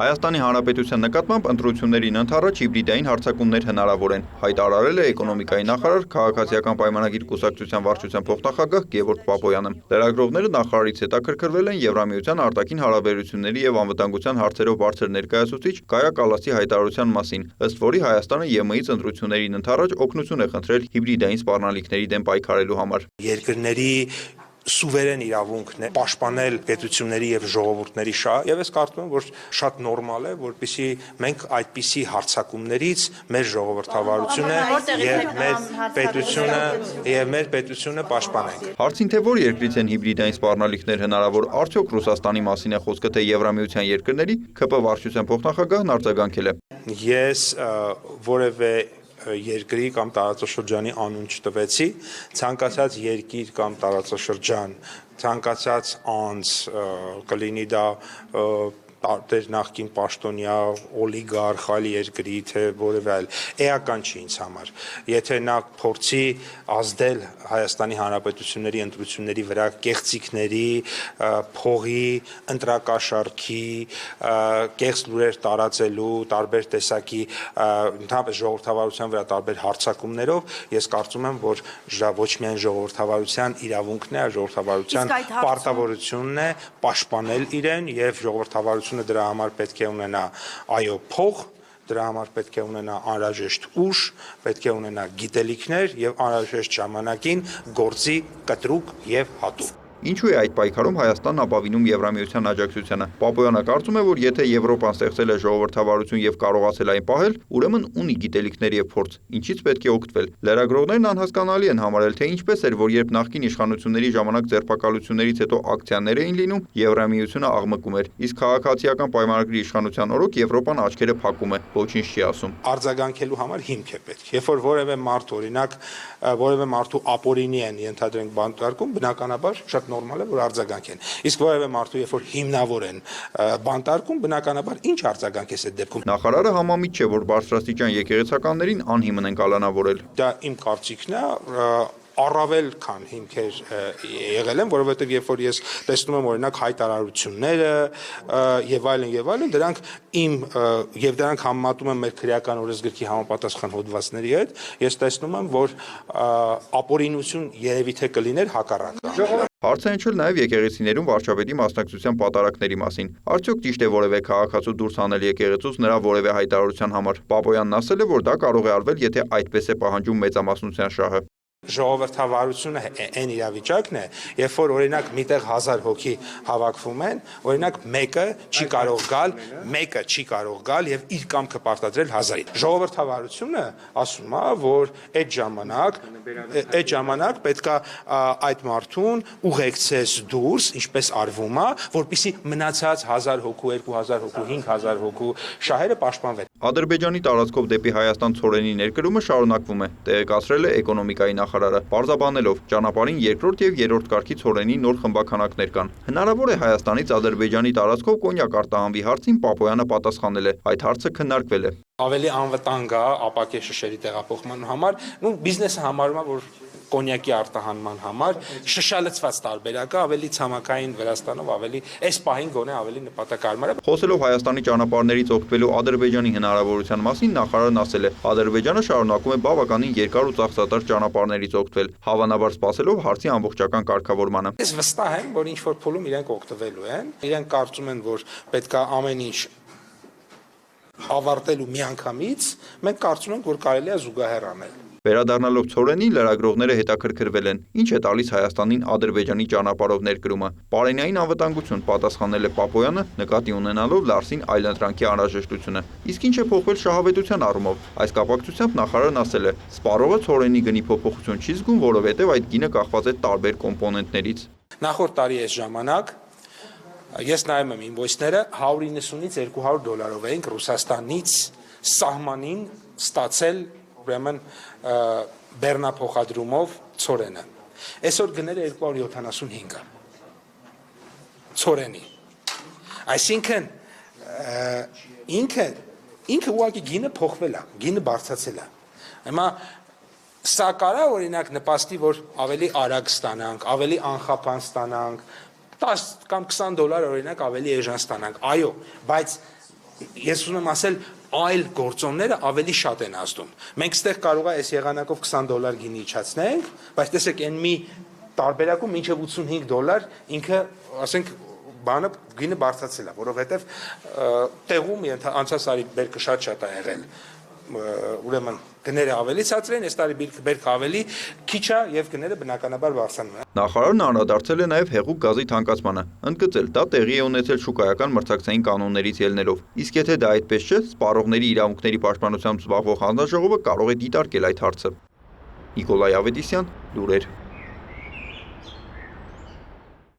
Հայաստանի Հանրապետության նկատմամբ ընտրություններին ընդառաջ հիբրիդային հարձակումներ հնարավոր են, հայտարարել է էկոնոմիկայի նախարար, քաղաքացիական պայմանագիր կուսակցության վարչության փոխնախագահ Գևորգ Պապոյանը։ Լրագրողները նախարարից հետաքրքրվել են Եվրամիության արտաքին հարաբերությունների և անվտանգության հարցերով բարձր ներկայացուցիչ Կայա Կալասի հայտարարության մասին, ըստ որի Հայաստանը ԵՄ-ից ընտրություններին ընդառաջ օգնություն է խնդրել հիբրիդային սպառնալիքների դեմ պայքարելու համար։ Երկրների սուվերեն իրավունքն է պաշտպանել պետությունների եւ ժողովուրդների շահը եւ ես կարծում եմ որ շատ նորմալ է որպեսզի մենք այդպիսի հարձակումներից մեր ժողովրդավարությունը եւ մեր պետությունը պաշտպանենք։ Հարցին թե որ երկրից են հիբրիդային սպառնալիքներ հնարավոր, արդյոք Ռուսաստանի մասին է խոսքը թե Եվրամիության երկրների, ԿՊ վարչության փոխնախագահն արձագանքել է։ Ես որևէ երկրի կամ տարածաշրջանի անուն չտվեցի, ցանկացած երկիր կամ տարածաշրջան, ցանկացած անձ կլինի դա տարբեր նախկին պաշտոնյա, օլիգարխ, այլ երկրի, թե որևէ այլ, էական չի ինձ համար։ Եթե նա փորձի ազդել Հայաստանի Հանրապետությունների ընտրությունների վրա կեղծիքների, փողի, ընտրակաշառքի, կեղծ լուրեր տարածելու, տարբեր տեսակի ընդհանրապես ժողովրդավարության վրա տարբեր հարձակումներով, ես կարծում եմ, որ ոչ միայն ժողովրդավարության իրավունքն է, այլ ժողովրդավարության պարտավորությունն է պաշտպանել իրեն եւ ժողովրդավարությունը դրա համար պետք է ունենա այո փող, դրա համար պետք է ունենա անհրաժեշտ ուժ, պետք է ունենա գիտելիքներ եւ անհրաժեշտ ժամանակին գործի կտրուկ եւ հատուկ։ Ինչու է այդ պայքարում Հայաստանն ապավինում Եվրամիության աջակցությանը։ Պապոյանը կարծում է, որ եթե Եվրոպան ստեղծել է ժողովրդավարություն եւ կարողացել այն պահել, ուրեմն ունի գիտելիքներ եւ փորձ, ինչից պետք է օգտվել։ Լրագրողներն անհասկանալի են համարել, թե ինչպես էր, որ երբ նախկին իշխանությունների ժամանակ ձերբակալություններից հետո ակցիաներ էին լինում, Եվրամիությունը աղմկում էր, իսկ քաղաքացիական պայմանագրի իշխանության օրոք Եվրոպան աչքերը փակում է, ոչինչ չի ասում։ Արձագանքելու համար հիմք է պետք։ Երբ որ որևէ մարդ, օրինակ, որևէ մարդու ապօրինի են ենթադրենք բանտարկում, բնականաբար շատ նորմալ է որ արձագանքեն։ Իսկ որևէ մարդու երբ որ հիմնավոր են բանտարկում, բնականաբար ինչ արձագանք է այդ դեպքում։ Նախարարը համամիտ չէ, որ բարձրաստիճան եկեղեցականներին անհիմն են կալանավորել։ Դա իմ կարծիքն է, առավել քան հիմքեր եղել են, որովհետև երբ որ ես տեսնում եմ օրինակ հայտարարությունները եւ այլն, դրանք եւ դրանք համեմատում եմ մեր քրեական օրենսգրքի համապատասխան հոդվածների հետ, ես տեսնում եմ, որ ապօրինություն երևի թե կլիներ հակառակը։ Հարց է հնչել նաև եկեղեցիներում վարչապետի մասնակցության պատարակների մասին։ Արդյոք ճիշտ է որևէ քաղաքացու դուրս հանել եկեղեցուց նրա որևէ հայտարարության համար։ Պապոյանն ասել է, որ դա կարող է արվել, եթե այդպես է պահանջում մեծամասնության շահը։ Ժողովրդավարությունը այն իրավիճակն է, երբ որ օրինակ միտեղ 1000 հոգի հավաքվում են, օրինակ մեկը չի կարող գալ եւ իր կամքը պարտադրել 1000-ին։ Ժողովրդավարությունը ասում է, որ այդ ժամանակ պետքա այդ մարդուն ուղեկցես դուրս, ինչպես արվում է, որպեսզի մնացած 1000 հոգու, 2000 հոգու, 5000 հոգու շահերը պաշտպանվեն։ Ադրբեջանի տարածքով դեպի Հայաստան ցորենի ներկրումը շարունակվում է, տեղեկացրել է էկոնոմիկայի նախարարը, պարզաբանելով ճանապարհին երկրորդ եւ երրորդ կարգի ցորենի նոր խմբաքանակներ կան։ Հնարավոր է Հայաստանից Ադրբեջանի տարածքով կոնյակ արտահանվի հարցին Պապոյանը պատասխանել է։ Այդ հարցը քննարկվել է։ Ավելի անվտանգ է ապակե շշերի տեղափոխման համար, բիզնեսը համարում է, որ կոնյակի արտահանման համար շշալցված տարբերակը ավելի ցամաքային Վրաստանով ավելի այս պահին գոնե ավելի նպատակարար է։ Խոսելով Հայաստանի ճանապարհներից օգտվելու Ադրբեջանի հնարավորության մասին նախարարն ասել է. Ադրբեջանը շարունակում է բավականին երկար ու ծախսատար ճանապարհներից օգտվել, հավանաբար սպասելով հարցի ամբողջական կարգավորմանը։ Ես վստահ եմ, որ ինչ որ փուլում իրենք օգտվելու են։ Իրենք կարծում են, որ պետքա ամեն ինչ ավարտելու միանգամից, մենք կարծում ենք, որ կարելի է զուգահեռ անել։ Վերադառնալով ցորենին լրագրողները հետաքրքրվել են. ինչ է տալիս Հայաստանին Ադրբեջանի ճանապարհով ներկրումը։ Պարենային անվտանգություն պատասխանել է Պապոյանը, նկատի ունենալով Լարսին այլընտրանքի անհրաժեշտությունը։ Իսկ ինչ է փոխվել շահավետության առումով։ Այս կապակցությամբ նախարարն ասել է. սպառողը ցորենի գնի փոփոխություն չի զգում, որովհետև այդ գինը կախված է տարբեր կոմպոնենտներից։ Նախորդ տարի այս ժամանակ ես նայում եմ ինվոյսները 190-ից $200 էինք Ռուսաստանից սահմանին ստացել ուրեմն բեռնափոխադրումով ցորենը։ Այսօր գները 275-ը ցորենի։ Այսինքն ինքը ուղղակի գինը փոխվել է, գինը բարձրացել է։ Հիմա սա կարա օրինակ նպաստի, որ ավելի արագ ստանանք, ավելի անխափան ստանանք, $10 կամ $20 օրինակ ավելի էժան ստանանք։ Այո, բայց ես ուզում եմ ասել այլ գործոնները ավելի շատ են ազդում։ Մենք ստեղ կարող է այս եղանակով $20 գինի իջացնենք, բայց տեսեք այն մի տարբերակում մինչև $85 ինքը, ասենք, բանը գինը բարձրացել է, որովհետև տեղում անցած տարի բերքը շատ է եղել, ուրեմն գները ավելի ցածր են, այս տարի բերքը ավելի քիչ է եւ գները բնականաբար բարձրանում են։ Նախարարն անդրադարձել է նաև հեղուկ գազի թանկացմանը, ընդգծել, դա տեղի է ունեցել շուկայական մրցակցային կանոններից ելնելով։ Իսկ եթե դա այդպես չէ, սպառողների իրավունքների պաշտպանությամբ զբաղվող հանձնաժողովը կարող է դիտարկել այդ հարցը։ Նիկոլայ Ավետիսյան, լուրեր։